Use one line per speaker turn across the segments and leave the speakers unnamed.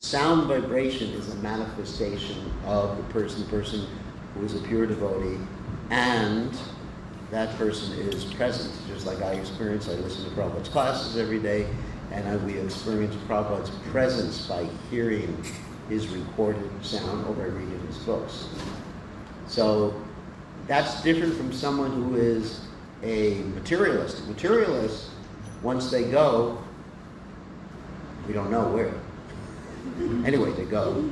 Sound vibration is a manifestation of the person who is a pure devotee, and that person is present. Just like I experience, I listen to Prabhupada's classes every day, and we experience Prabhupada's presence by hearing his recorded sound or by reading his books. So that's different from someone who is a materialist. Materialists, once they go, we don't know where. Anyway, they go.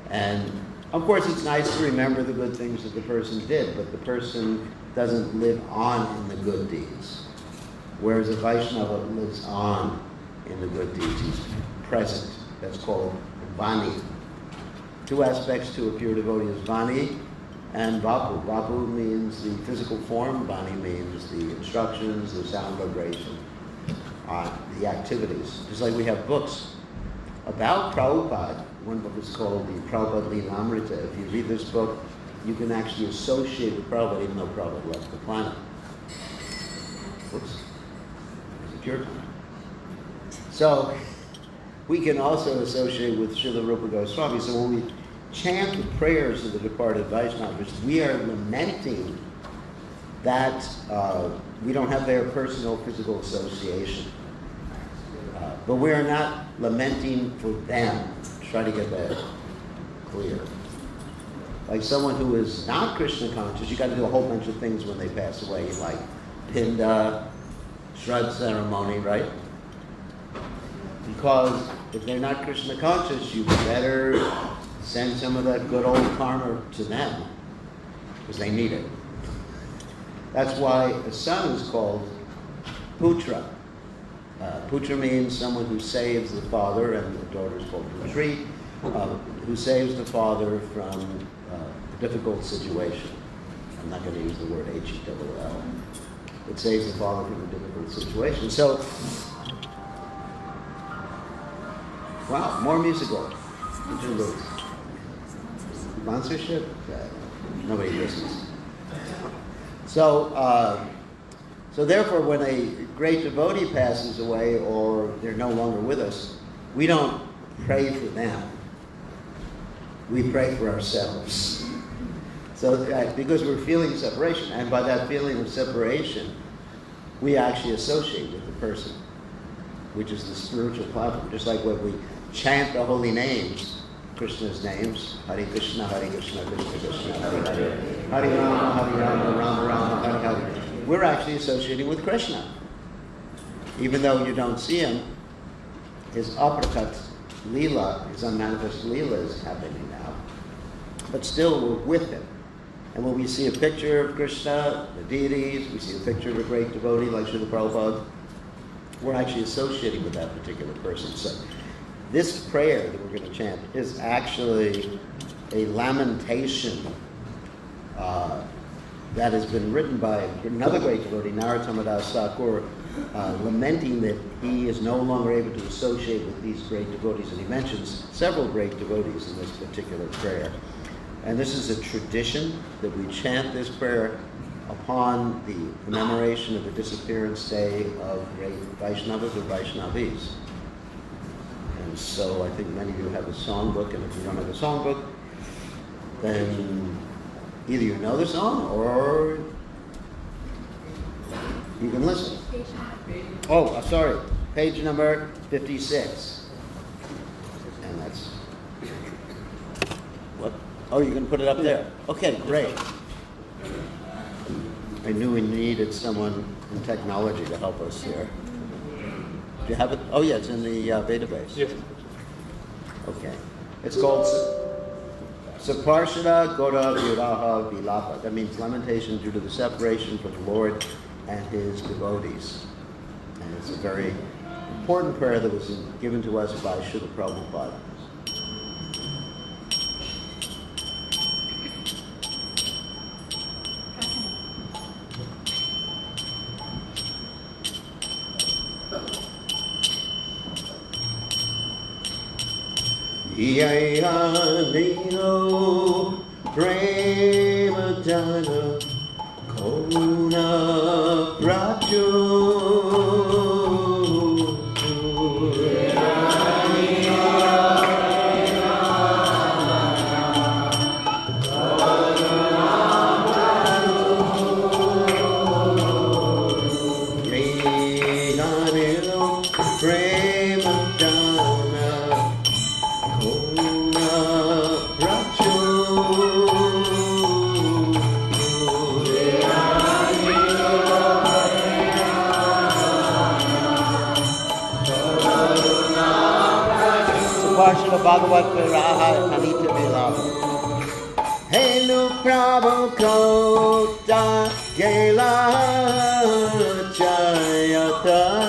And of course it's nice to remember the good things that the person did, but the person doesn't live on in the good deeds. Whereas a Vaishnava lives on in the good deeds. He's present. That's called Vani. Two aspects to a pure devotee is Vani and Vapu. Vapu means the physical form. Vani means the instructions, the sound vibration, the activities. Just like we have books about Prabhupada. One book is called the Prabhupada Leelamrita. If you read this book, you can actually associate with Prabhupada even though Prabhupada left the planet. Whoops. There's a cure time. So we can also associate with Srila Rupa Goswami. So when we chant the prayers of the departed Vaishnavas, we are lamenting that we don't have their personal physical association. But we are not lamenting for them. Try to get that clear. Like someone who is not Krishna conscious, you got to do a whole bunch of things when they pass away, like Pinda, Shraddha ceremony, right? Because if they're not Krishna conscious, you better send some of that good old karma to them, because they need it. That's why a son is called Putra. Putra means someone who saves the father, and the daughter is called Putri, who saves the father from a difficult situation. I'm not going to use the word H-E-L-L. It saves the father from a difficult situation. So, wow, more musical. Sponsorship? Nobody listens. So therefore, when a great devotee passes away or they're no longer with us, we don't pray for them. We pray for ourselves. So because we're feeling separation, and by that feeling of separation, we actually associate with the person, which is the spiritual platform. Just like when we chant the holy names, Krishna's names, Hare Krishna, Krishna Krishna, Hare Hare, Hare Rama, Rama Rama, Hare Hare. We're actually associating with Krishna. Even though you don't see him, his uppercut Leela, his unmanifest Leela is happening now. But still, we're with him. And when we see a picture of Krishna, the deities, we see a picture of a great devotee like Srila Prabhupada, we're actually associating with that particular person. So this prayer that we're going to chant is actually a lamentation that has been written by another great devotee, Narottam Das Thakur, lamenting that he is no longer able to associate with these great devotees. And he mentions several great devotees in this particular prayer. And this is a tradition that we chant this prayer upon the commemoration of the disappearance day of great Vaishnavas or Vaishnavis. And so I think many of you have a songbook, and if you don't have a songbook, then either you know the song or you can listen. Oh, sorry, page number 56. And that's, what? Oh, you're going to put it up there. Okay, great. I knew we needed someone in technology to help us here. Do you have it? Oh, yeah, it's in the database.
Yes.
Okay. It's called Saparshada Gora Viraha Vilapa. That means lamentation due to the separation from the Lord and his devotees. And it's a very important prayer that was given to us by Srila Prabhupada. Yaya Nino Prema Dana Kona Pracho Srila Bhagavat Viraha Anita Vilava. Helu Prabhu Kota Gela Jayataku.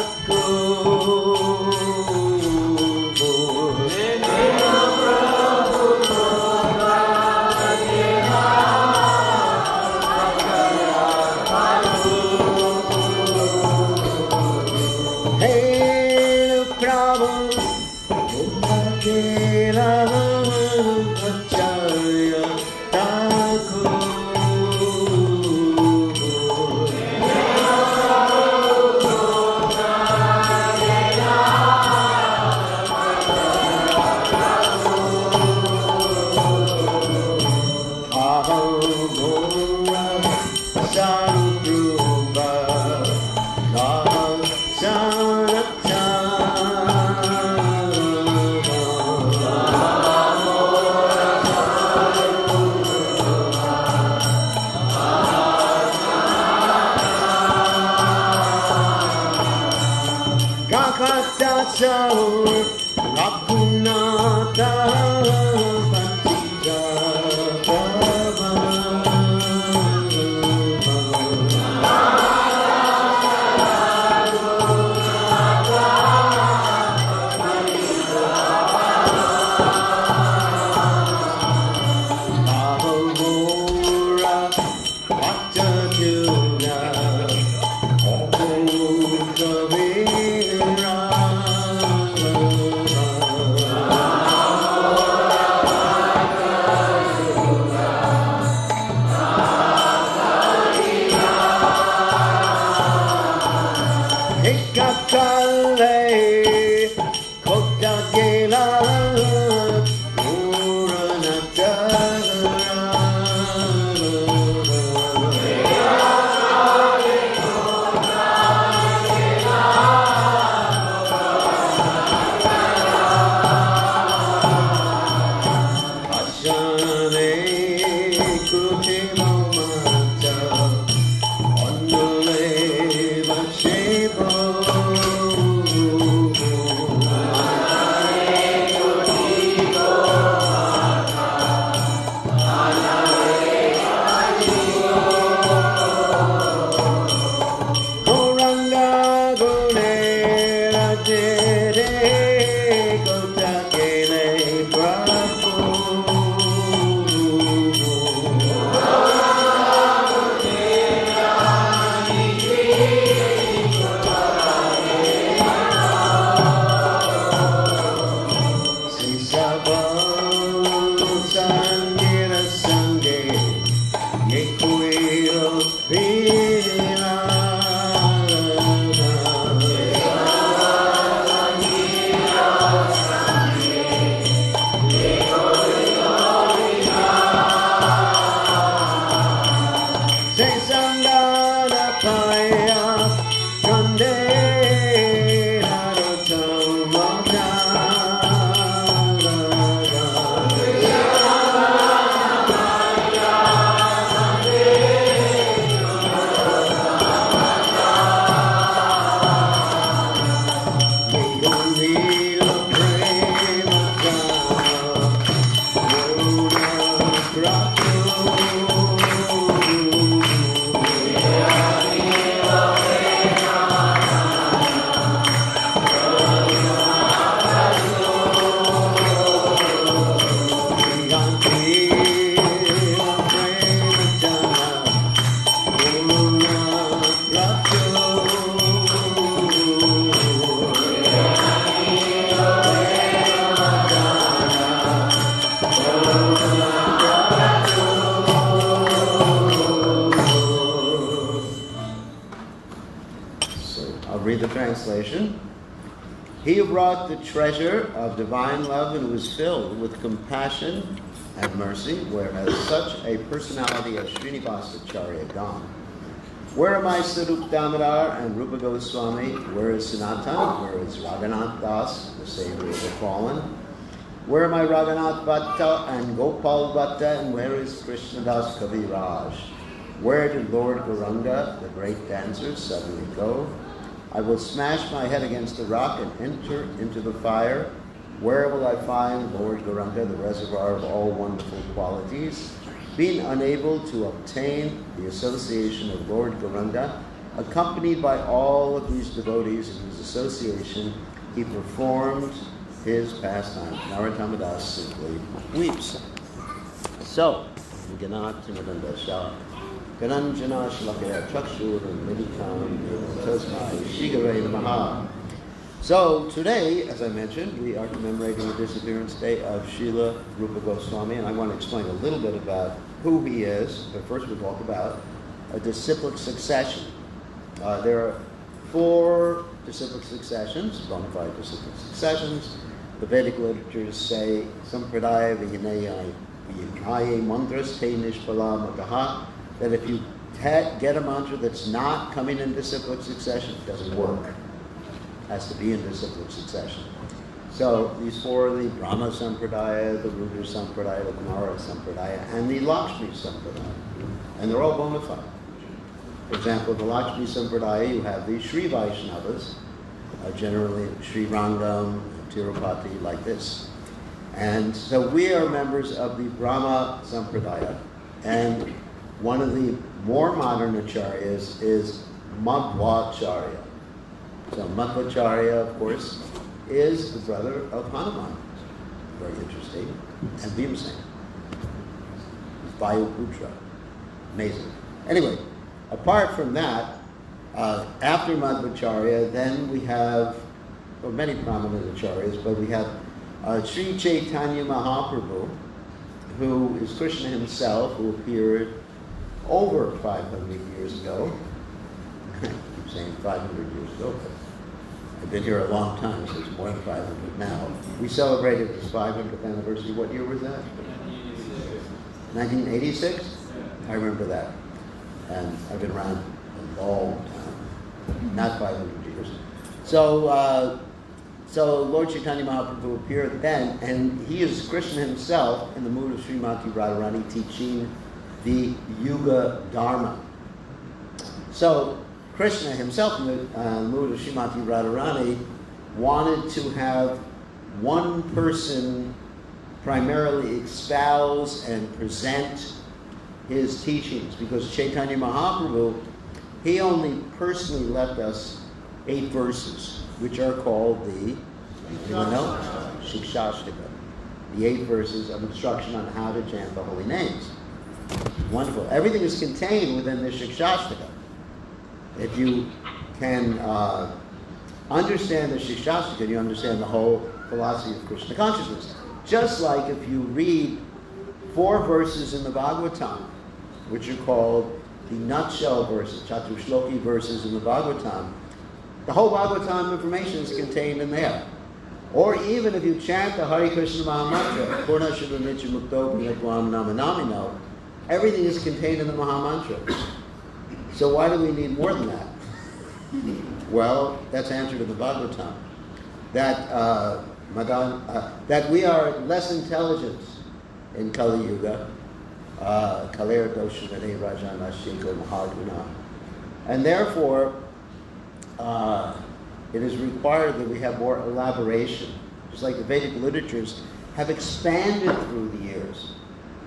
Translation. He who brought the treasure of divine love and was filled with compassion and mercy, where has such a personality as Srinivasacharya gone? Where are my Sarup Damodar and Rupa Goswami? Where is Sanatan? Where is Raghunath Das, the savior of the fallen? Where are my Raghunath Bhatta and Gopal Bhatta? And where is Krishnadas Kaviraj? Where did Lord Gauranga, the great dancer, suddenly go? I will smash my head against the rock and enter into the fire. Where will I find Lord Gauranga, the reservoir of all wonderful qualities? Being unable to obtain the association of Lord Gauranga, accompanied by all of these devotees in whose association he performed his pastime. Narottamadas simply weeps. So, Gananjana Shlakaya Chakshur and Midikam Tasmai Shigare Namaha. So today, as I mentioned, we are commemorating the disappearance day of Srila Rupa Goswami, and I want to explain a little bit about who he is, but first we'll talk about a disciplic succession. There are 4 disciplic successions, bona fide disciplic successions. The Vedic literatures say, Sampradaya Vijnaya Mantras Te Nishpala Mataha, that if you get a mantra that's not coming in disciplic succession, it doesn't work. It has to be in disciplic succession. So these 4 are the Brahma Sampradaya, the Rudra Sampradaya, the Kumara Sampradaya, and the Lakshmi Sampradaya. And they're all bona fide. For example, the Lakshmi Sampradaya, you have the Sri Vaishnavas, generally Sri Rangam, Tirupati, like this. And so we are members of the Brahma Sampradaya. And one of the more modern acharyas is Madhvacharya. So Madhvacharya, of course, is the brother of Hanuman. Very interesting. And Bhimsen. Vayuputra. Amazing. Anyway, apart from that, after Madhvacharya, then we have many prominent acharyas, but we have Sri Chaitanya Mahaprabhu, who is Krishna himself, who appeared over 500 years ago. I keep saying 500 years ago, but I've been here a long time, so it's more than 500 now. We celebrated his 500th anniversary. What year was that? 1986? I remember that. And I've been around a long time, not 500 years. So Lord Chaitanya Mahaprabhu appeared then, and he is Krishna himself in the mood of Srimati Radharani teaching the Yuga Dharma. So Krishna himself in the mood of Srimati Radharani wanted to have one person primarily espouse and present his teachings, because Chaitanya Mahaprabhu, he only personally left us 8 verses, which are called the Shikshashtaka, the 8 verses of instruction on how to chant the holy names. Wonderful. Everything is contained within the Shikshashtaka. If you can understand the Shikshashtaka, you understand the whole philosophy of Krishna consciousness. Just like if you read 4 verses in the Bhagavatam, which are called the nutshell verses, Chatushloki verses in the Bhagavatam, the whole Bhagavatam information is contained in there. Or even if you chant the Hare Krishna Mahamantra, Purna Shiva Nitya Mukto Pinatvam Namanamino, everything is contained in the Mahamantra. So why do we need more than that? Well, that's answered in the Bhagavatam. That we are less intelligent in Kali Yuga, Kaler Doshanade Rajana Shinko Mahaguna. And therefore, it is required that we have more elaboration. Just like the Vedic literatures have expanded through the years.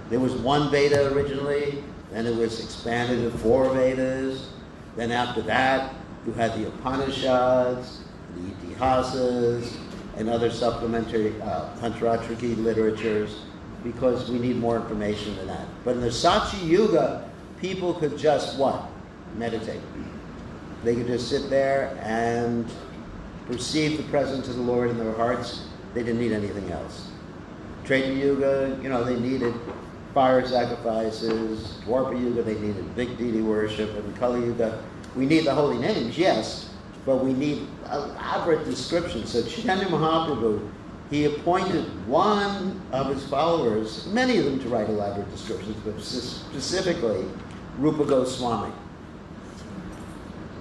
There was 1 Veda originally, then it was expanded to 4 Vedas. Then after that, you had the Upanishads, the Itihasas, and other supplementary Pancharatriki literatures, because we need more information than that. But in the Satya Yuga, people could just what? Meditate. They could just sit there and perceive the presence of the Lord in their hearts. They didn't need anything else. Treta Yuga, they needed fire sacrifices. Dwapara Yuga, they needed big deity worship. And Kali Yuga, we need the holy names, yes, but we need elaborate descriptions. So Chaitanya Mahaprabhu, he appointed one of his followers, many of them to write elaborate descriptions, but specifically Rupa Goswami.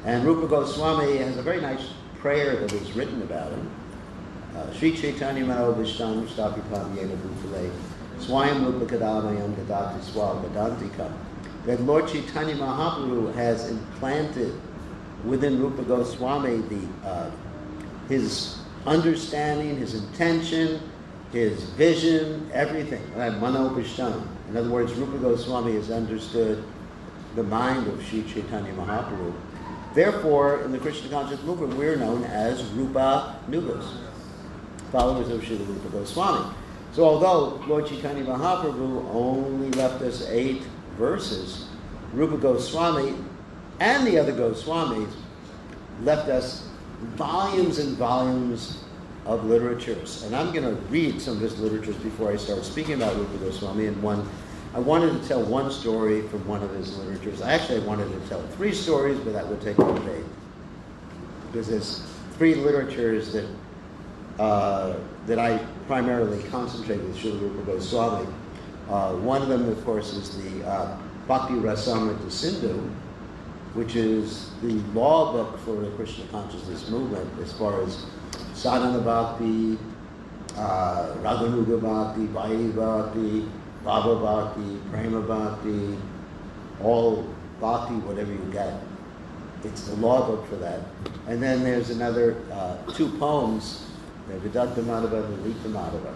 And Rupa Goswami has a very nice prayer that is written about him. Sri Chaitanya Mano Vishtam Stapipam Yena Bhutale Swayam Rupa Kadamayam Gadati Swa Gadantikam. That Lord Chaitanya Mahaprabhu has implanted within Rupa Goswami his understanding, his intention, his vision, everything. Mano Pishtana. In other words, Rupa Goswami has understood the mind of Sri Chaitanya Mahaprabhu. Therefore, in the Krishna conscious movement, we're known as Rupa Nugas, followers of Srila Rupa Goswami. So although Lord Chaitanya Mahaprabhu only left us 8 verses, Rupa Goswami and the other Goswamis left us volumes and volumes of literatures. And I'm going to read some of his literatures before I start speaking about Rupa Goswami. And I wanted to tell one story from one of his literatures. I wanted to tell 3 stories, but that would take a day. Because there's 3 literatures that I primarily concentrate with Srila Rupa Goswami. One of them, of course, is the Bhakti Rasamrita Sindhu, which is the law book for the Krishna consciousness movement as far as sadhana bhakti, raganuga bhakti, vaidhi bhakti, bhava bhakti, prema bhakti, all bhakti, whatever you get. It's the law book for that. And then there's another 2 poems, the Vidagdha Madhava and the Lita Madhava.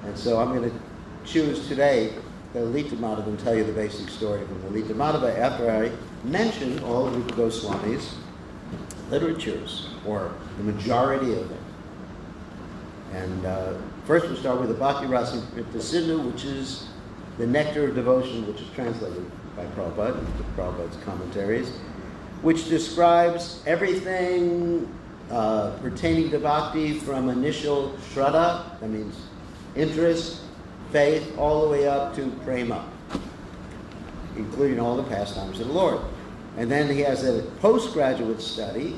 And so I'm going to choose today the Lita Madhava and tell you the basic story from the Lita Madhava after I mention all of Rupa Goswami's literatures, or the majority of them. And first we'll start with the Bhakti Rasamrita Sindhu, which is the Nectar of Devotion, which is translated by Prabhupada, Prabhupada's commentaries, which describes everything pertaining to bhakti from initial shraddha, that means interest, faith, all the way up to prema, including all the pastimes of the Lord. And then he has a postgraduate study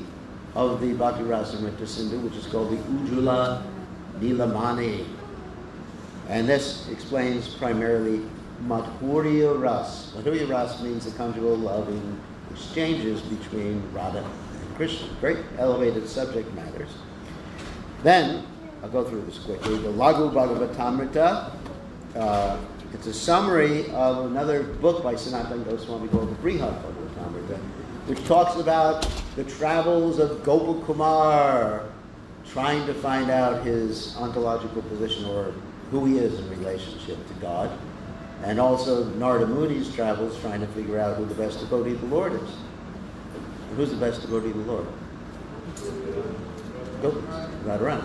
of the Bhakti Rasamrita Sindhu, which is called the Ujjvala Nilamani. And this explains primarily Madhurya Ras. Madhurya Ras means the conjugal loving exchanges between Radha and Krishna. Very elevated subject matters. Then, I'll go through this quickly, the Laghu Bhagavatamrita. It's a summary of another book by Sanatana Goswami called the Brihad Bhagavatamrita, which talks about the travels of Gopakumar, trying to find out his ontological position, or who he is in relationship to God, and also Narada Muni's travels trying to figure out who the best devotee of the Lord is. And who's the best devotee of the Lord? Radharani.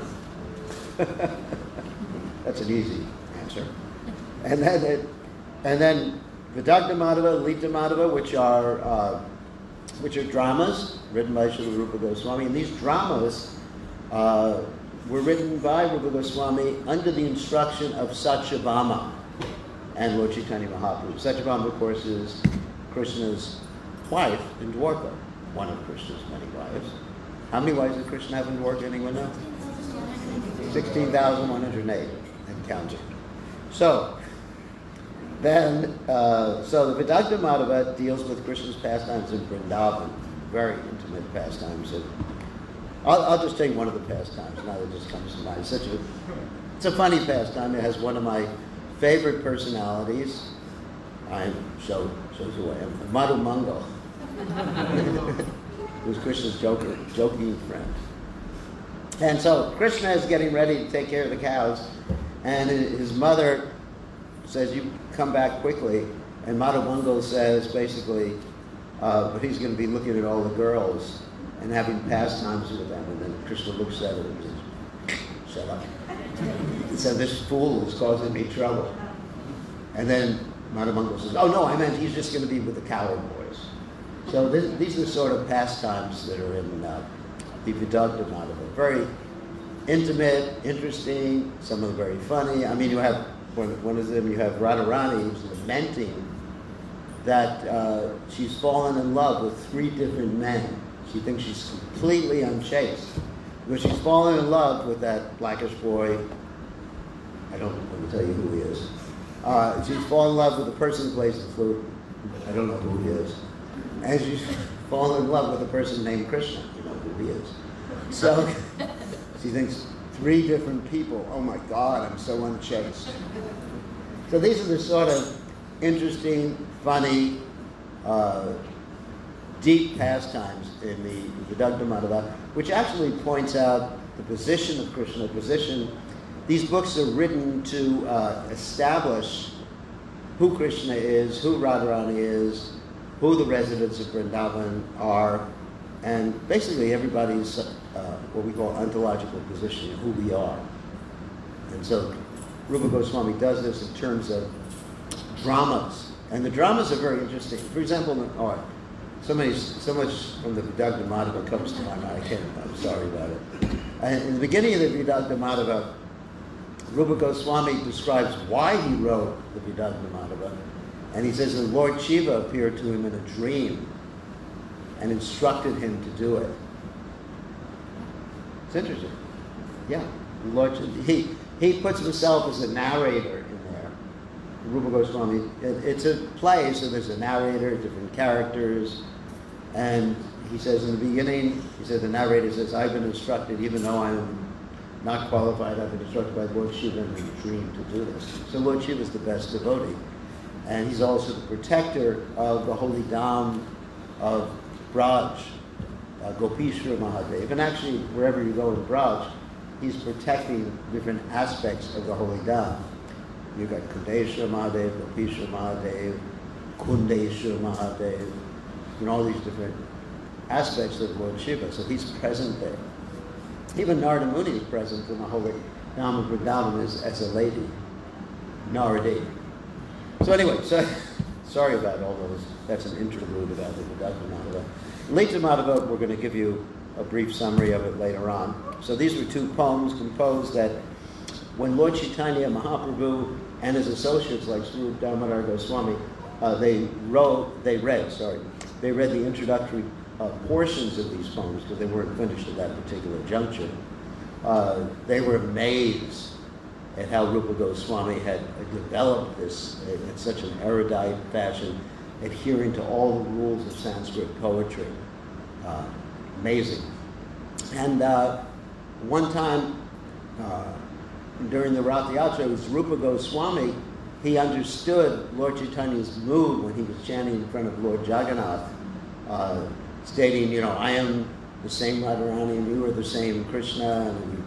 That's an easy answer. And then Vidagdha Madhava, Lita Madhava, which are dramas written by Srila Rupa Goswami, and these dramas were written by Rupa Goswami under the instruction of Satyabhama and Lord Chaitanya Mahaprabhu. Satyabhama, of course, is Krishna's wife in Dwarka, one of Krishna's many wives. How many wives did Krishna have in Dwarka, anyone know? 16,108 and counting. So then, so the Vidagdha Madhava deals with Krishna's pastimes in Vrindavan, very intimate pastimes. And I'll just take one of the pastimes now that just comes to mind. It's a funny pastime. It has one of my favorite personalities. Shows who I am. Madhu Mangal, who's Krishna's joking friend. And so Krishna is getting ready to take care of the cows, and his mother says, "You come back quickly." And Madhu Mangal says, basically, but he's going to be looking at all the girls and having pastimes with them. And then Krishna looks at her and says, "Shut up." He said, "This fool is causing me trouble." And then Madhu Mangal says, "Oh no, I meant he's just going to be with the cowherd boys." So these are the sort of pastimes that are in the Vidagdha Madhava. Very intimate, interesting, some of them very funny. I mean, you have, one of them, you have Radharani, who's lamenting that she's fallen in love with 3 different men. She thinks she's completely unchaste, because she's fallen in love with that blackish boy. I don't want to tell you who he is. She's fallen in love with the person who plays the flute. I don't know who he is. And she's fallen in love with a person named Krishna. You know who he is. So she thinks 3 different people. Oh my God, I'm so unchaste. So these are the sort of interesting, funny, deep pastimes in the Vidagdha Madhava, which actually points out the position of Krishna, these books are written to establish who Krishna is, who Radharani is, who the residents of Vrindavan are, and basically everybody's what we call ontological position, who we are. And so Rupa Goswami does this in terms of dramas. And the dramas are very interesting. For example, in art, so much from the Vidagdha Madhava comes to my mind. I'm sorry about it. And in the beginning of the Vidagdha Madhava, Rupa Goswami describes why he wrote the Vidagdha Madhava. And he says that Lord Shiva appeared to him in a dream and instructed him to do it. It's interesting. Yeah. Lord, he puts himself as a narrator in there. Rupa Goswami, it's a play, so there's a narrator, different characters, and he says in the beginning, the narrator says, I've been instructed, even though I'm not qualified, I've been instructed by Lord Shiva in a dream to do this. So Lord Shiva is the best devotee. And he's also the protector of the holy dham of Braj, Gopishwar Mahadev. And actually, wherever you go in Braj, he's protecting different aspects of the holy dham. You've got Kundeshwar Mahadev, Gopishwar Mahadev, Kundeshwar Mahadev, and all these different aspects of Lord Shiva. So he's present there. Even Narada Muni is present in the holy dham of Vrindavan as a lady, Naradi. So anyway, sorry about all those. That's an interlude about the Vidagdha Madhava. Lita Madhava, we're going to give you a brief summary of it later on. So these were two poems composed that when Lord Chaitanya Mahaprabhu and his associates like Srila Damodar Goswami, they read the introductory portions of these poems because they weren't finished at that particular juncture. They were amazed at how Rupa Goswami had developed this in such an erudite fashion, adhering to all the rules of Sanskrit poetry. Amazing. And one time during the Rath Yatra, it was Rupa Goswami, he understood Lord Chaitanya's mood when he was chanting in front of Lord Jagannath, stating, I am the same Radharani and you are the same Krishna, and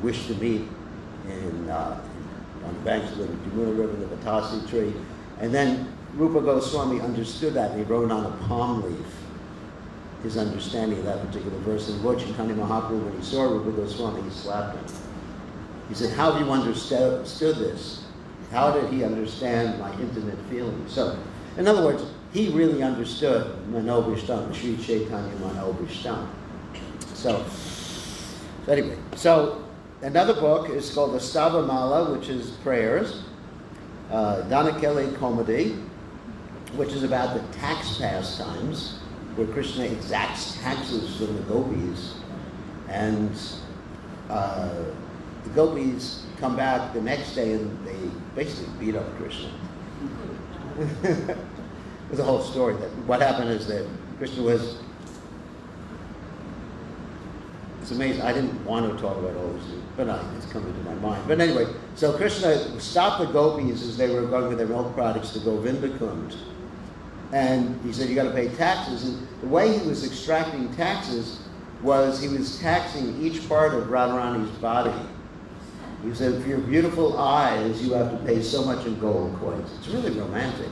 we wish to meet on the banks of the Yamuna River, the Vatasi tree. And then Rupa Goswami understood that, and he wrote on a palm leaf his understanding of that particular verse. And Lord Chaitanya Mahaprabhu, when he saw Rupa Goswami, he slapped him. He said, how have you understood this? How did he understand my intimate feelings? So, in other words, he really understood Manobishtam, Sri Chaitanya Manobishtam. So anyway, another book is called the Stavamala, which is prayers. Danakeli Komedi, which is about the tax pastimes, where Krishna exacts taxes from the gopis. And the gopis come back the next day and they basically beat up Krishna. There's a whole story. What happened is that Krishna was... It's amazing. I didn't want to talk about all this, but it's come into my mind. But anyway, so Krishna stopped the gopis as they were going with their milk products to Govinda Kund. And he said, you got to pay taxes. And the way he was extracting taxes was he was taxing each part of Radharani's body. He said, for your beautiful eyes, you have to pay so much in gold coins. It's really romantic.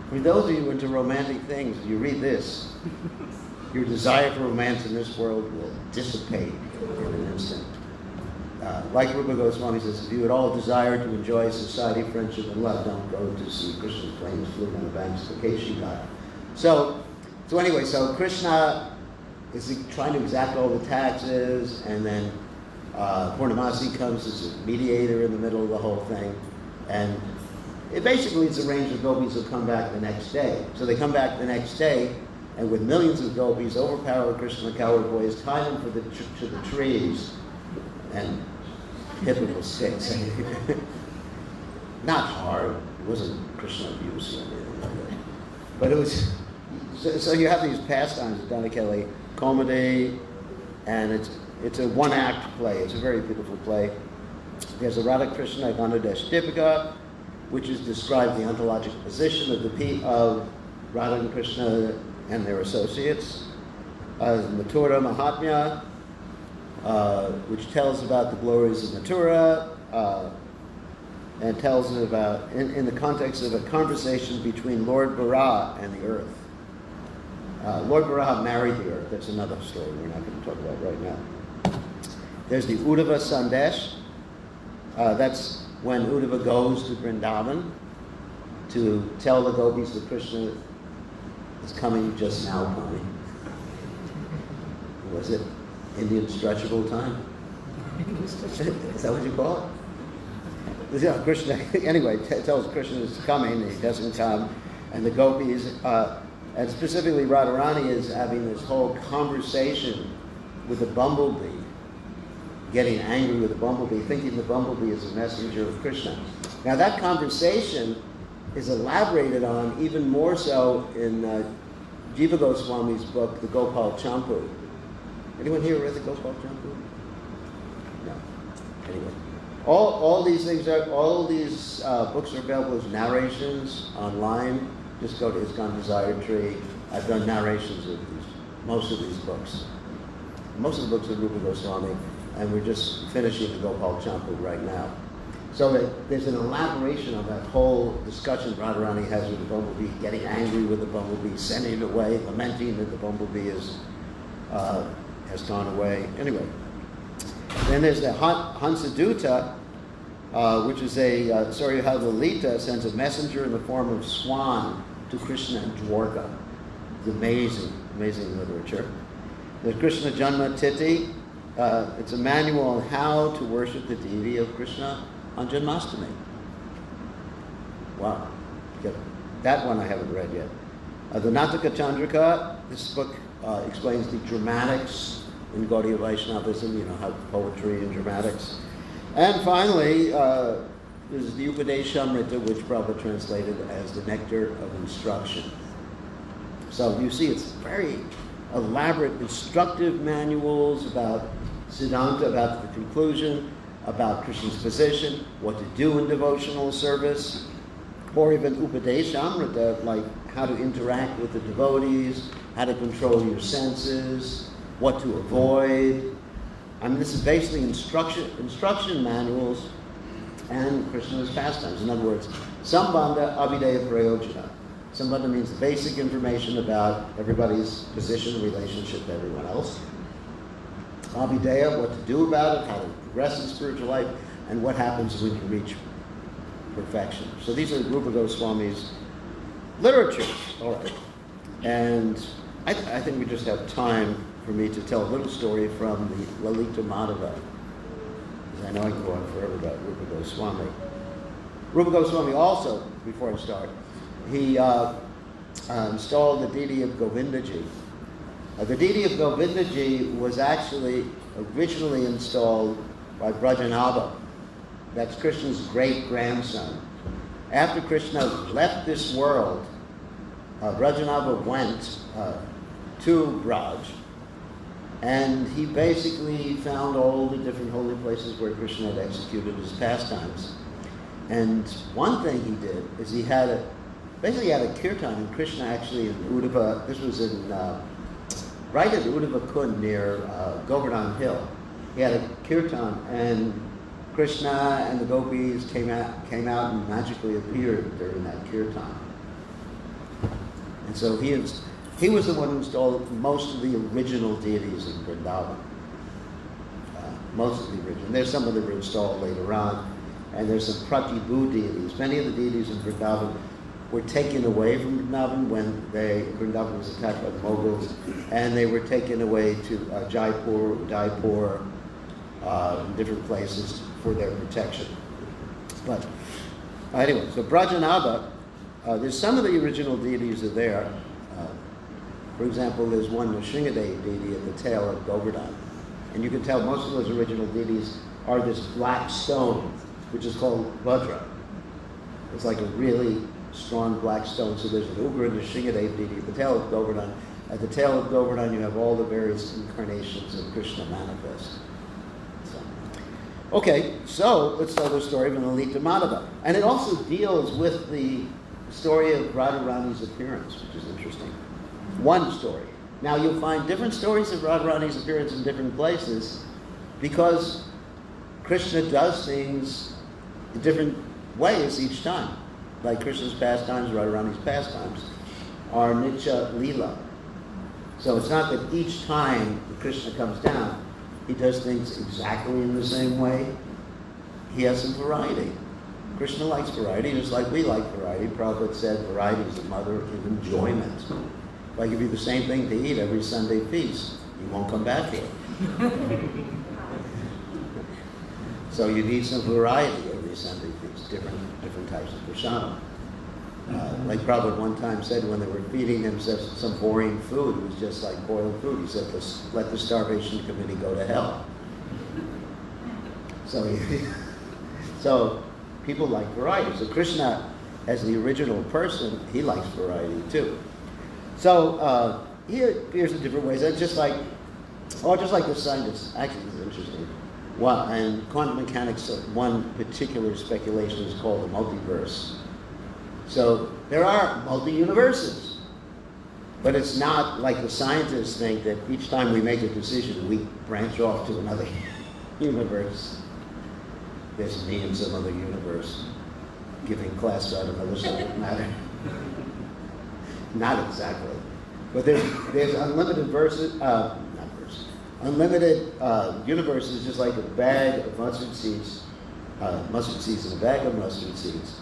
For those of you into romantic things, you read this, your desire for romance in this world will dissipate in an instant. Like Rupa Goswami says, if you at all desire to enjoy society, friendship, and love, don't go to see Krishna's flames floating on the banks of the Keshi Ghat. So anyway, Krishna is trying to exact all the taxes, and then Purnamasi comes as a mediator in the middle of the whole thing. And it's arranged that gopis will come back the next day. So they come back the next day, and with millions of gopis, overpower Krishna, the coward boys, tie them to the trees, and hit them with sticks. Not hard. It wasn't Krishna abuse or anything like that. But it was... So you have these pastimes of Danakeli Komedi, and it's a one-act play. It's a very beautiful play. There's a Radha Krishna Ganadesh Dipika, which is described the ontological position of Radha and Krishna and their associates. Mathura Mahatmya, which tells about the glories of Mathura, and tells it about, in the context of a conversation between Lord Bara and the earth. Lord Bara married the earth. That's another story we're not going to talk about right now. There's the Uddhava Sandesh. That's when Uddhava goes to Vrindavan to tell the gopis that Krishna is coming, just now coming. Was it Indian stretchable time? Is that what you call it? Yeah, Krishna, anyway, tells Krishna is coming, and he doesn't come, and the gopis, and specifically Radharani is having this whole conversation with the bumblebee, getting angry with the bumblebee, thinking the bumblebee is a messenger of Krishna. Now that conversation is elaborated on even more so in Jiva Goswami's book, The Gopal Champu. Anyone here read The Gopal Champu? No. Anyway. All these things all these books are available as narrations online. Just go to ISKCON Desire Tree. I've done narrations of most of these books. Most of the books are Rupa Goswami, and we're just finishing the Gopal Champu right now. So there's an elaboration of that whole discussion Radharani has with the bumblebee, getting angry with the bumblebee, sending it away, lamenting that the bumblebee has gone away. Anyway. Then there's the Hansadutta, which is a story of how Lalita sends a messenger in the form of swan to Krishna and Dwarka. It's amazing, amazing literature. There's Krishna Janma Titi. It's a manual on how to worship the deity of Krishna on Janmashtami. Wow. That one I haven't read yet. The Nataka Chandrika, this book explains the dramatics in Gaudiya Vaishnavism, how poetry and dramatics. And finally, there's the Upadeshamrita, which Prabhupada translated as the nectar of instruction. So you see, it's very elaborate, instructive manuals about Siddhanta, about the conclusion, about Krishna's position, what to do in devotional service, or even Upadeshamrita, like how to interact with the devotees, how to control your senses, what to avoid. I mean, this is basically instruction manuals and Krishna's pastimes. In other words, Sambandha Abhideya Prayojana. Sambandha means basic information about everybody's position, relationship to everyone else. Abhideya, what to do about it, how to progress in spiritual life, and what happens when you reach perfection. So these are Rupa Goswami's literatures. All right. And I think we just have time for me to tell a little story from the Lalita Madhava, because I know I can go on forever about Rupa Goswami. Rupa Goswami also, before I start, he installed the deity of Govindaji. The deity of Govindaji was actually originally installed by Brajanabha. That's Krishna's great-grandson. After Krishna left this world, Brajanabha went to Braj, and he basically found all the different holy places where Krishna had executed his pastimes. And one thing he did is he had a kirtan, and Krishna actually in Uddhava, this was in right at Uddhava Kund near Govardhan Hill. He had a kirtan, and Krishna and the gopis came out and magically appeared during that kirtan. And so he was the one who installed most of the original deities in Vrindavan. Most of the original. There's some that were installed later on, and there's some Pratibhu deities. Many of the deities in Vrindavan were taken away from Vrindavan when Vrindavan was attacked by the Mughals, and they were taken away to Jaipur, Udaipur, different places for their protection. But anyway, so Brajanabha, there's some of the original deities are there. For example, there's one Nrsingadev deity at the tail of Govardhan. And you can tell most of those original deities are this black stone, which is called Vajra. It's like a really strong black stone. So there's an Ugra Nrsingadev deity at the tail of Govardhan. At the tail of Govardhan, you have all the various incarnations of Krishna manifest. Okay, so let's tell the story of Lalita Madhava. And it also deals with the story of Radharani's appearance, which is interesting. One story. Now you'll find different stories of Radharani's appearance in different places, because Krishna does things in different ways each time. Like Krishna's pastimes, Radharani's pastimes, are Nitya Leela. So it's not that each time Krishna comes down, he does things exactly in the same way. He has some variety. Krishna likes variety, just like we like variety. Prabhupada said variety is the mother of enjoyment. If I give you the same thing to eat every Sunday feast, you won't come back here. So you need some variety every Sunday feast, different types of prasadam. Like Prabhupada one time said when they were feeding him some boring food, it was just like boiled food. He said, let the starvation committee go to hell. So people like variety. So Krishna, as the original person, he likes variety too. So he appears in different ways. It's just like the scientists. Actually, this is interesting. Well, in quantum mechanics, one particular speculation is called the multiverse. So there are multi-universes, but it's not like the scientists think that each time we make a decision, we branch off to another universe. There's me in some other universe giving class on another subject matter. Not exactly. But there's unlimited unlimited universes, just like a bag of mustard seeds in a bag of mustard seeds.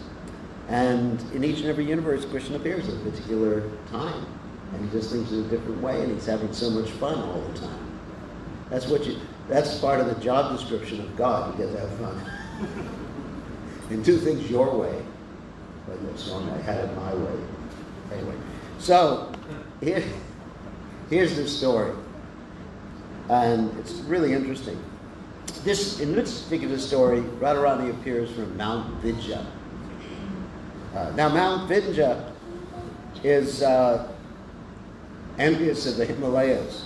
And in each and every universe, Krishna appears at a particular time. And he does things in a different way, and he's having so much fun all the time. That's part of the job description of God. You get to have fun. And do things your way. But that's wrong, I had it my way. Anyway, so here's the story. And it's really interesting. In this particular story, Radharani appears from Mount Vindhya. Now, Mount Vindhya is envious of the Himalayas.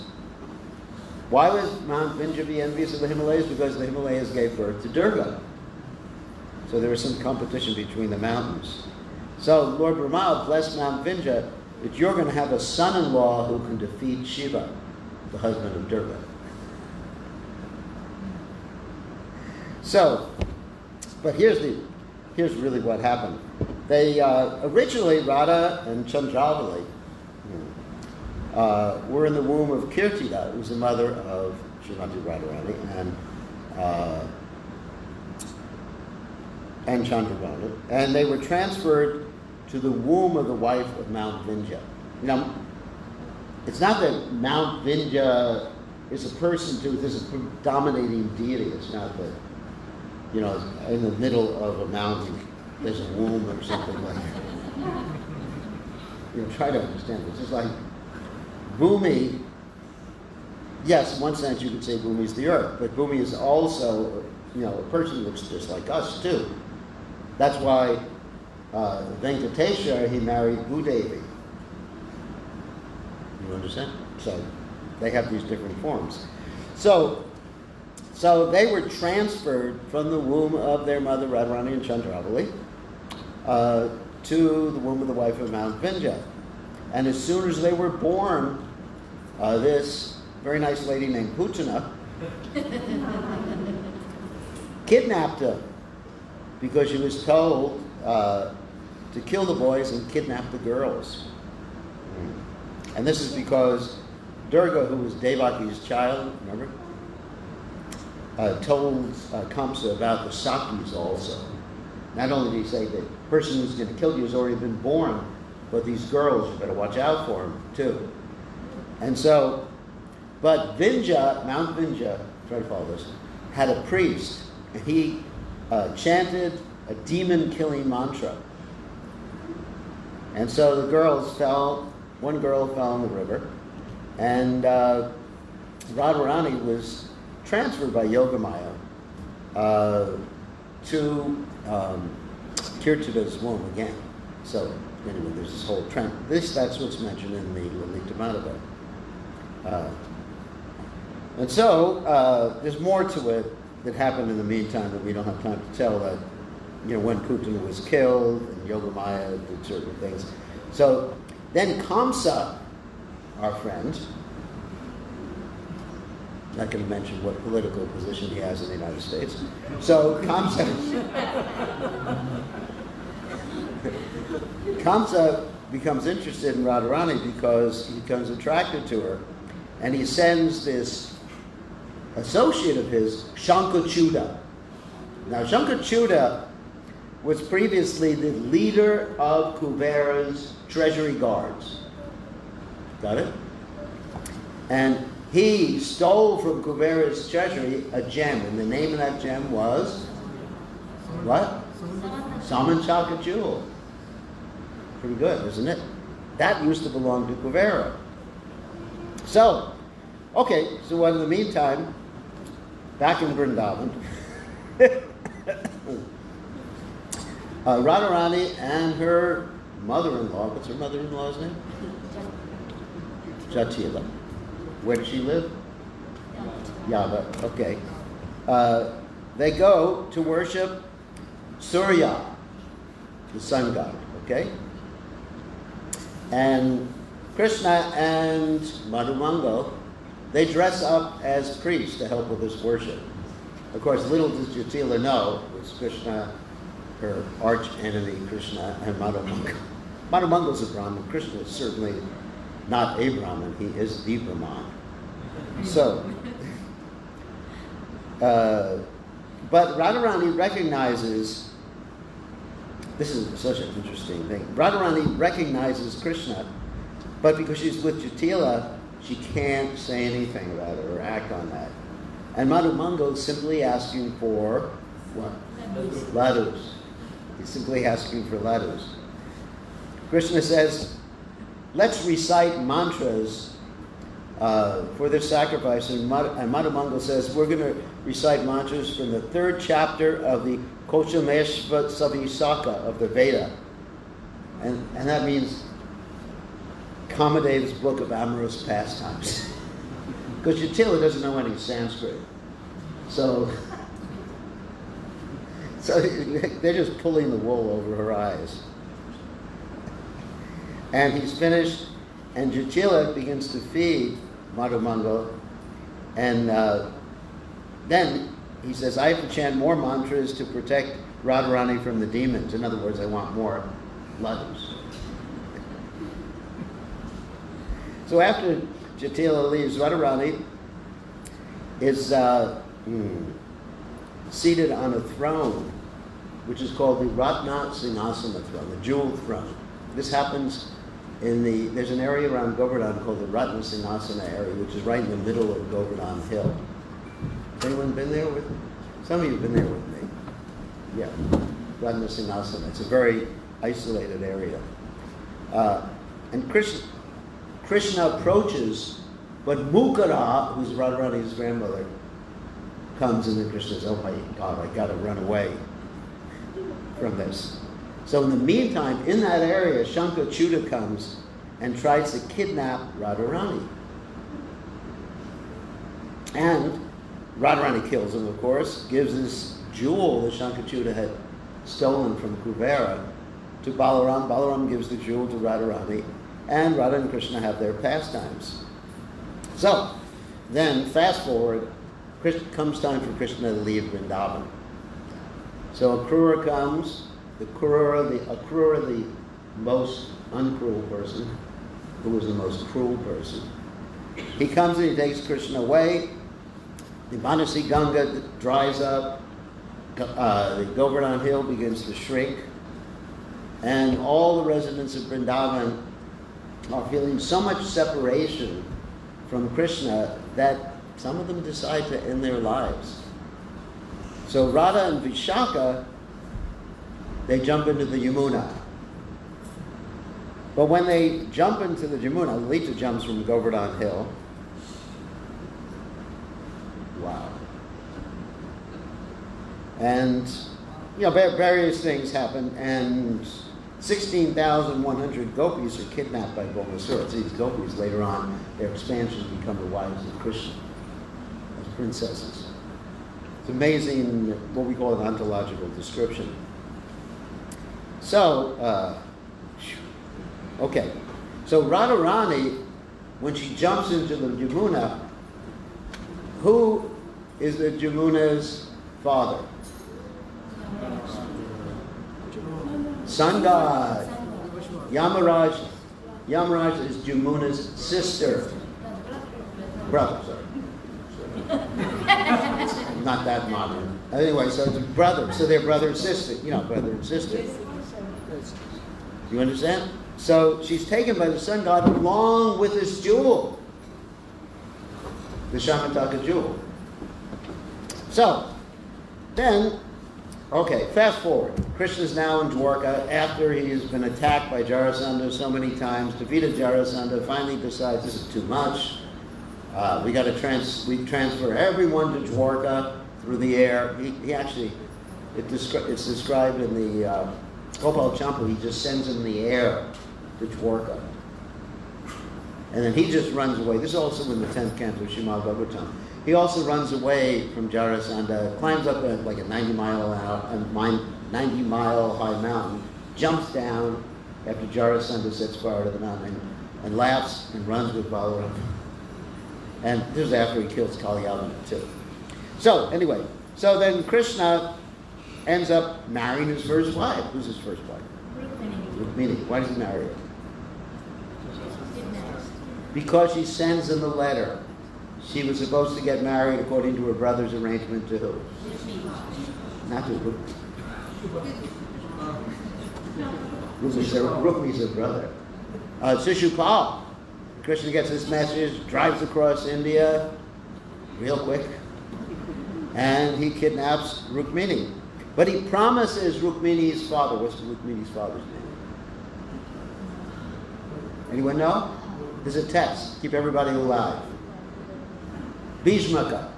Why would Mount Vindhya be envious of the Himalayas? Because the Himalayas gave birth to Durga. So there was some competition between the mountains. So Lord Brahma blessed Mount Vindhya that you're going to have a son-in-law who can defeat Shiva, the husband of Durga. So, but here's really what happened. They originally Radha and Chandravali were in the womb of Kirtida, who was the mother of Srimati Radharani and Chandravali, and they were transferred to the womb of the wife of Mount Vindhya. Now, it's not that Mount Vindhya is a person too. There's a predominating deity. It's not that, in the middle of a mountain, there's a womb or something like that. Try to understand this. It's like Bhumi, yes, in one sense you could say Bhumi is the earth, but Bhumi is also, a person who looks just like us too. That's why Venkateshwar, he married Bhudevi. You understand? So they have these different forms. So they were transferred from the womb of their mother Radharani and Chandravali to the womb of the wife of Mount Vindhya. And as soon as they were born, this very nice lady named Putana kidnapped them because she was told to kill the boys and kidnap the girls. And this is because Durga, who was Devaki's child, remember, told Kamsa about the Sakis also. Not only did he say the person who's going to kill you has already been born, but these girls, you better watch out for them too. And so, but Vindhya, Mount Vindhya, try to follow this, had a priest, and he chanted a demon-killing mantra. And so the girls one girl fell in the river, and Radharani was transferred by Yogamaya to Kirtida's womb again. So anyway, there's this whole trend. That's what's mentioned in the Lalita Madhava. And so there's more to it that happened in the meantime that we don't have time to tell. That when Putana was killed and Yogamaya did certain things. So then Kamsa, our friend, not going to mention what political position he has in the United States. So Kamsa becomes interested in Radharani because he becomes attracted to her, and he sends this associate of his, Shankachuda. Now, Shankachuda was previously the leader of Kuvera's treasury guards. Got it? And he stole from Kuvera's treasury a gem, and the name of that gem was what? Samanchaka jewel. Pretty good, isn't it? That used to belong to Kuvera. So, okay, so in the meantime, back in Vrindavan, Radharani and her mother-in-law, what's her mother-in-law's name? Jatila. Where did she live? Yava, okay. They go to worship Surya, the sun god, okay? And Krishna and Madhumangal, they dress up as priests to help with this worship. Of course, little does Jatila know, it's Krishna, her arch enemy, Krishna, and Madhumangal. Madhumangal's a Brahmin. Krishna is certainly not a Brahmin, he is the Brahman. So, but Radharani recognizes, this is such an interesting thing, Radharani recognizes Krishna, but because she's with Jatila, she can't say anything about it or act on that. And Madhumangal is simply asking for what? Ladus. He's simply asking for ladus. Krishna says, let's recite mantras for this sacrifice. And Madhumangal says, we're going to recite mantras from the 3rd chapter of the Koshameshva Savisaka of the Veda. And that means Kamadeva's book of amorous pastimes. Because Jatila doesn't know any Sanskrit. So they're just pulling the wool over her eyes. And he's finished, and Jatila begins to feed Madhumangal, and then he says, I have to chant more mantras to protect Radharani from the demons. In other words, I want more ladus. So after Jatila leaves, Radharani is seated on a throne, which is called the Ratna Singhasana throne, the jewel throne. This happens there's an area around Govardhan called the Ratna Singhasana area, which is right in the middle of Govardhan Hill. Has anyone been there with me? Some of you have been there with me. Yeah, Ratna Singhasana. It's a very isolated area. And Krishna approaches, but Mukara, who's Radharani's grandmother, comes, and then Krishna says, oh my God, I got to run away from this. So in the meantime, in that area, Shankachuda comes and tries to kidnap Radharani. And Radharani kills him, of course, gives this jewel that Shankachuda had stolen from Kuvera to Balaram. Balaram gives the jewel to Radharani, and Radha and Krishna have their pastimes. So, then, fast forward, comes time for Krishna to leave Vrindavan. So Akrura comes, Akrura, the most uncruel person, who was the most cruel person. He comes and he takes Krishna away. The Manasi Ganga dries up. The Govardhan Hill begins to shrink. And all the residents of Vrindavan are feeling so much separation from Krishna that some of them decide to end their lives. So Radha and Vishaka, they jump into the Yamuna. But when they jump into the Yamuna, Lita jumps from Govardhan Hill. Wow. And, various things happen, and 16,100 gopis are kidnapped by Bhuvasura. These gopis, later on, their expansions become the wives of Krishna as princesses. It's amazing what we call an ontological description. So, so Radharani, when she jumps into the Yamuna, who is the Jamuna's father? Sun god. Yamaraj. Yamaraj is Jamuna's sister. Brother, sorry. Not that modern. Anyway, so it's a brother. So they're brother and sister. You know, brother and sister. You understand? So she's taken by the sun god along with this jewel. The Shamantaka jewel. So, then, okay, fast forward. Krishna's now in Dwarka after he's been attacked by Jarasandha so many times, defeated Jarasandha, finally decides this is too much. We transfer everyone to Dwarka through the air. He actually, it's described in the Gopal Champu, he just sends him in the air to Dwarka. And then he just runs away. This is also in the 10th canto of Srimad Bhagavatam. He also runs away from Jarasandha, climbs up like a 90-mile high mountain, jumps down after Jarasandha sets fire to the mountain, and laughs and runs with Balaram. And this is after he kills Kalyavana too. So anyway, so then Krishna ends up marrying his first wife. Who's his first wife? Rukmini. Why does he marry her? Because she sends him a letter. She was supposed to get married according to her brother's arrangement to who? Not to Rupa. Rukmini's her brother. Shishupal. Krishna gets this message, drives across India real quick, and he kidnaps Rukmini. But he promises Rukmini's father. What's Rukmini's father's name? Anyone know? There's a test. Keep everybody alive. Bhishmaka.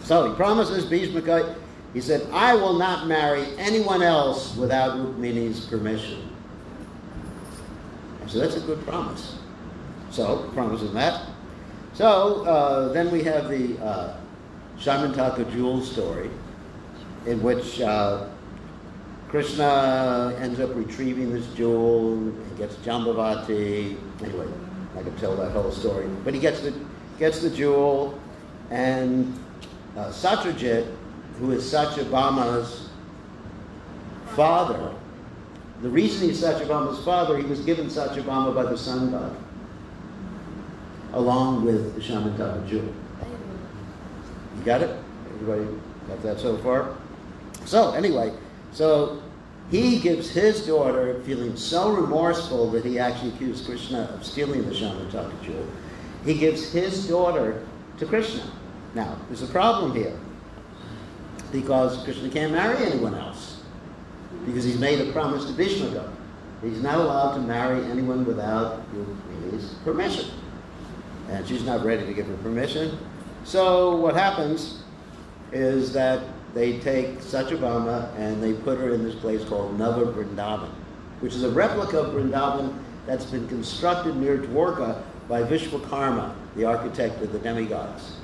So he promises Bhishmaka, he said, I will not marry anyone else without Rukmini's permission. And so that's a good promise. So, promising that. So, then we have the Shamantaka jewel story, in which Krishna ends up retrieving this jewel and gets Jambavati. Anyway, I could tell that whole story. But he gets the jewel, and Satyajit, who is Satyabhama's father, the reason he's Satyabhama's father, he was given Satyabhama by the sun god, along with the Shamantaka jewel. You got it? Everybody got that so far? So anyway, so he gives his daughter, feeling so remorseful that he actually accused Krishna of stealing the Shamantaka jewel. He gives his daughter to Krishna. Now, there's a problem here, because Krishna can't marry anyone else, because he's made a promise to Bhishmaka. He's not allowed to marry anyone without Rukmini's permission. And she's not ready to give her permission. So what happens is that they take Satyabhama and they put her in this place called Nava Vrindavan, which is a replica of Vrindavan that's been constructed near Dwarka by Vishwakarma, the architect of the demigods.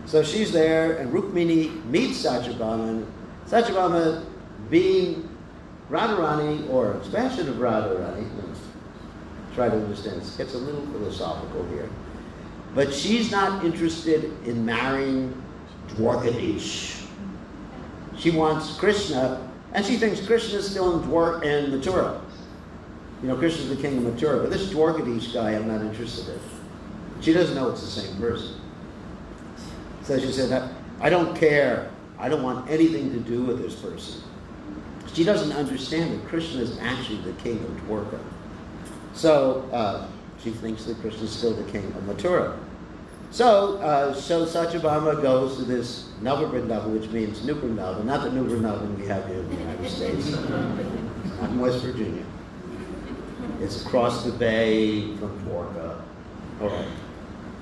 So she's there, and Rukmini meets Satyabhama, and Satyabhama, being Radharani, or expansion of Radharani, try to understand, it gets a little philosophical here, but she's not interested in marrying Dwarkadish. She wants Krishna, and she thinks Krishna's still in Mathura. You know, Krishna's the king of Mathura, but this Dwarkadish guy I'm not interested in. She doesn't know it's the same person. So she said, I don't care. I don't want anything to do with this person. She doesn't understand that Krishna is actually the king of Dwarka. So she thinks that Krishna is still the king of Mathura. So Satyabhama goes to this Nava Vrindavan, which means New Vrindavan, not the New Vrindavan we have here in the United States, not in West Virginia. It's across the bay from Dwarka. All right.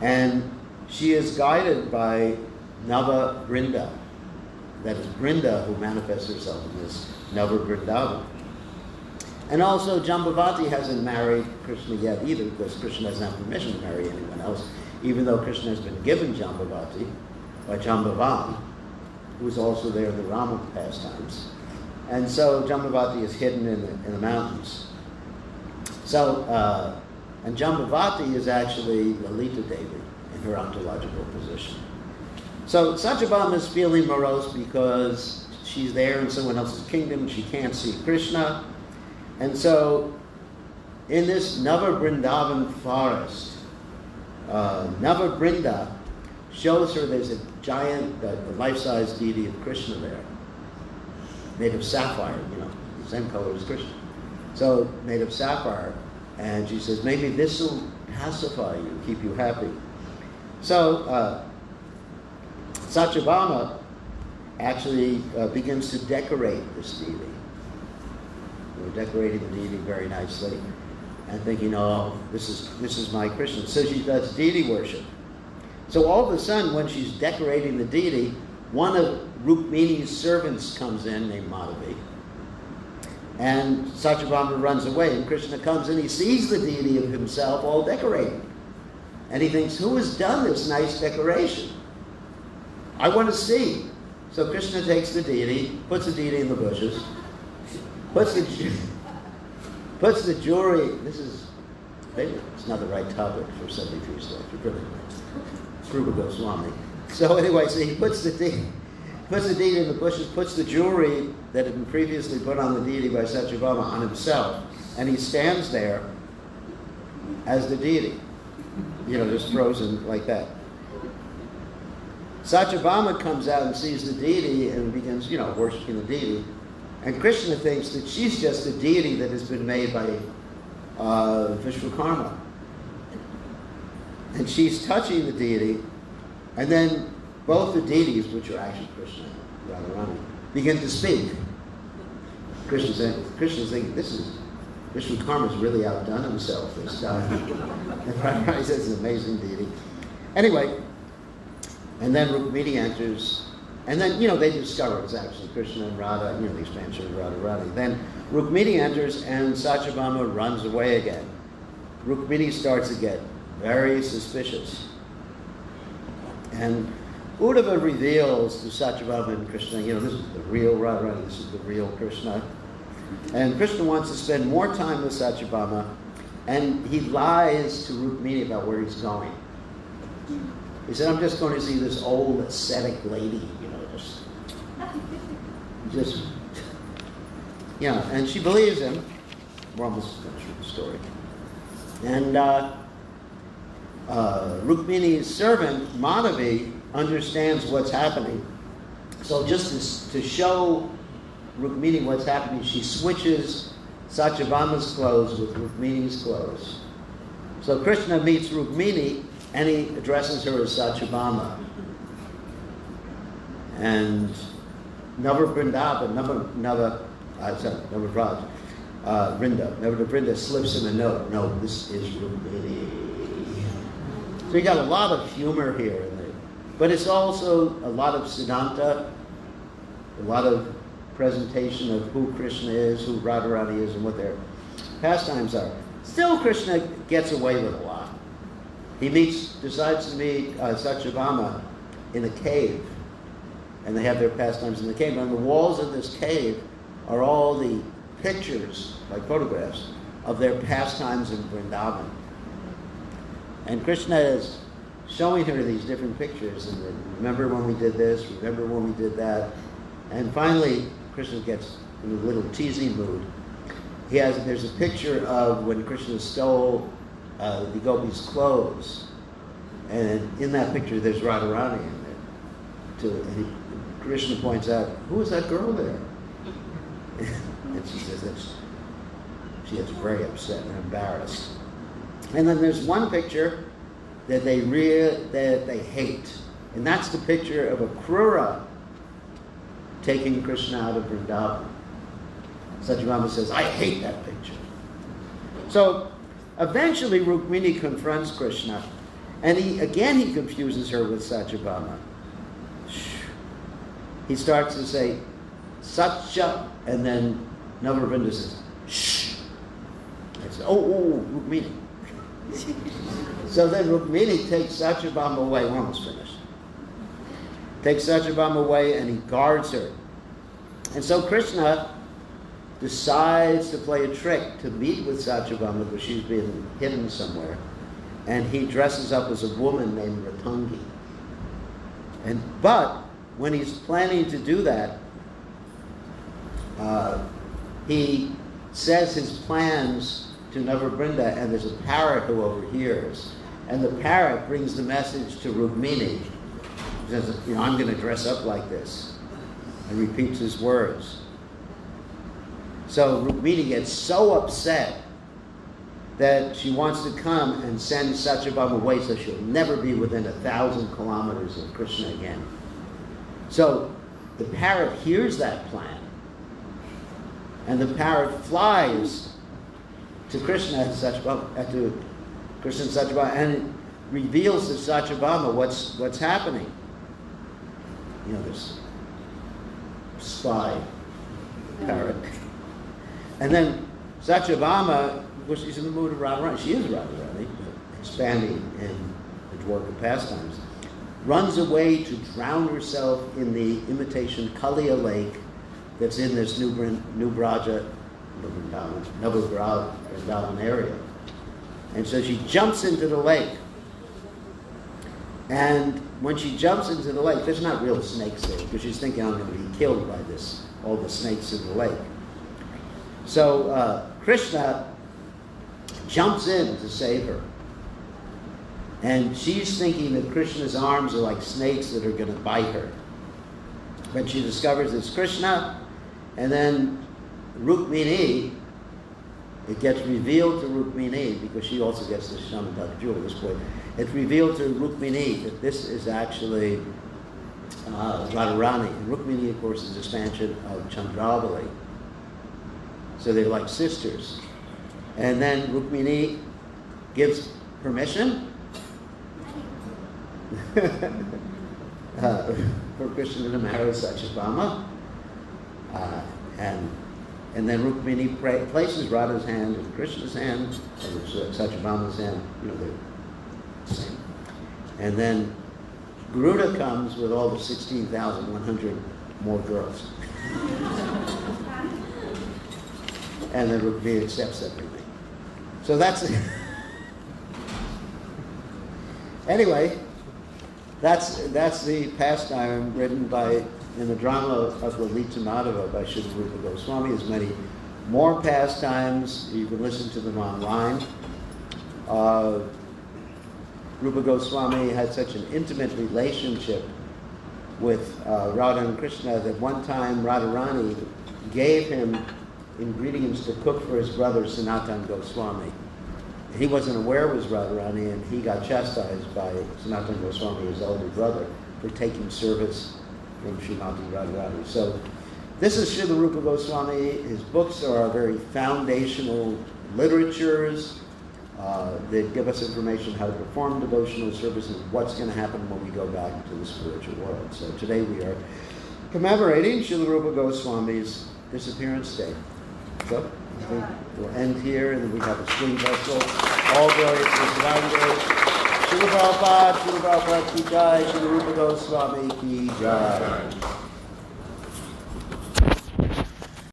And she is guided by Nava Brinda. That is Brinda who manifests herself in this Nava Vrindavan. And also Jambavati hasn't married Krishna yet either, because Krishna doesn't have permission to marry anyone else, even though Krishna has been given Jambavati by Jambavan, who's also there in the Rama pastimes. And so Jambavati is hidden in the mountains. So, and Jambavati is actually Lalita Devi. in her ontological position. So Satyabhama is feeling morose because she's there in someone else's kingdom, she can't see Krishna. And so in this Nava Vrindavan forest, Nava Vrinda shows her there's a giant, life-size deity of Krishna there, made of sapphire, the same color as Krishna. So made of sapphire, and she says, maybe this will pacify you, keep you happy. So Satyabhama actually begins to decorate this deity. We're decorating the deity very nicely and thinking, oh, this is my Krishna. So she does deity worship. So all of a sudden, when she's decorating the deity, one of Rukmini's servants comes in, named Madhavi, and Satyabhama runs away, and Krishna comes and he sees the deity of himself all decorated. And he thinks, who has done this nice decoration? I want to see. So Krishna takes the deity, puts the deity in the bushes, puts the jewelry. Maybe it's not the right topic for 73 stuff. It's Rupa Goswami. So anyway, so he puts the deity in the bushes, puts the jewelry that had been previously put on the deity by Satyabhama on himself, and he stands there as the deity, just frozen like that. Satyabhama comes out and sees the deity and begins, worshiping the deity. And Krishna thinks that she's just a deity that has been made by Vishwakarma. And she's touching the deity, and then both the deities, which are actually Krishna and Radharani, begin to speak. Krishna's thinking, Vishwakarma's really outdone himself this time. And Radharani says, it's an amazing deity. Anyway, and then Rukmini enters, and then, they discover it's actually Krishna and Radha, the expansion of Radharani. Then Rukmini enters, and Satyabhama runs away again. Rukmini starts to get very suspicious. And Uddhava reveals to Satyabhama and Krishna, this is the real Radharani, this is the real Krishna. And Krishna wants to spend more time with Satyabhama, and he lies to Rukmini about where he's going. He said, I'm just going to see this old ascetic lady, and she believes him. We're almost finished with the story. And Rukmini's servant, Madhavi, understands what's happening. So just to show Rukmini what's happening, she switches Satyabhama's clothes with Rukmini's clothes. So Krishna meets Rukmini, and he addresses her as Satyabhama. And Nava Vrinda slips him a note. No, this is Rukmini. So you got a lot of humor here, but it's also a lot of Siddhanta, a lot of presentation of who Krishna is, who Radharani is, and what their pastimes are. Still, Krishna gets away with a lot. He decides to meet Satyabhama in a cave, and they have their pastimes in the cave. And on the walls of this cave are all the pictures, like photographs, of their pastimes in Vrindavan. And Krishna is showing her these different pictures, and remember when we did this, remember when we did that. And finally, Krishna gets in a little teasing mood. There's a picture of when Krishna stole the gopis' clothes, and in that picture there's Radharani in there. And Krishna points out, who is that girl there? And she says that she gets very upset and embarrassed. And then there's one picture that they hate, and that's the picture of a Krura taking Krishna out of Vrindavan. Satyabhama says, I hate that picture. So eventually Rukmini confronts Krishna, and he confuses her with Satyabhama. He starts to say, Satya, and then Navarinda says, shh. I say, oh, Rukmini. So then Rukmini takes Satyabhama away. We're almost finished. Takes Satyabhama away, and he guards her. And so Krishna decides to play a trick to meet with Satyabhama, because she's been hidden somewhere. and he dresses up as a woman named Ratangi. But when he's planning to do that, he says his plans to Navabrinda, and there's a parrot who overhears. And the parrot brings the message to Rukmini. He says, I'm going to dress up like this. And repeats his words. So Rukmini gets so upset that she wants to come and send Satyabhama away so she'll never be within 1,000 kilometers of Krishna again. So the parrot hears that plan, and the parrot flies to Krishna and Satyabhama, to Krishna and Satyabhama, and reveals to Satyabhama what's happening. This spy parrot. And then Satyabhama, of course, she's in the mood of Radharani. She is Radharani, but expanding in the Dwarka pastimes. Runs away to drown herself in the imitation Kalia lake that's in this New Vrindavan area. And so she jumps into the lake. And when she jumps into the lake, there's not real snakes there, because she's thinking, I'm going to be killed by all the snakes in the lake. So Krishna jumps in to save her. And she's thinking that Krishna's arms are like snakes that are going to bite her. But she discovers it's Krishna, and then Rukmini, it gets revealed to Rukmini, because she also gets the Shamantak jewel at this point. It's revealed to Rukmini that this is actually Radharani. And Rukmini, of course, is an expansion of Chandravali. So they're like sisters. And then Rukmini gives permission for Krishna to marry Satyabhama. And then Rukmini places Radha's hand in Krishna's hand, and Satyabhama's hand, they're the same. And then Garuda comes with all the 16,100 more girls. And then Rukmini accepts everything. So that's it. Anyway, that's the pastime written in the drama of Lalita Madhava by Srila Rupa Goswami. There's many more pastimes. You can listen to them online. Rupa Goswami had such an intimate relationship with Radha and Krishna that one time Radharani gave him ingredients to cook for his brother Sanatana Goswami. He wasn't aware it was Radharani, and he got chastised by Sanatana Goswami, his elder brother, for taking service from Srimati Radharani. So this is Srila Rupa Goswami. His books are very foundational literatures. They give us information how to perform devotional service and what's going to happen when we go back to the spiritual world. So today we are commemorating Srila Rupa Goswami's disappearance day. So I think we'll end here, and then we have a swing vessel. All glory to Divine Grace. Srila Prabhupada ki jai, Srila Rupa Goswami ki jai.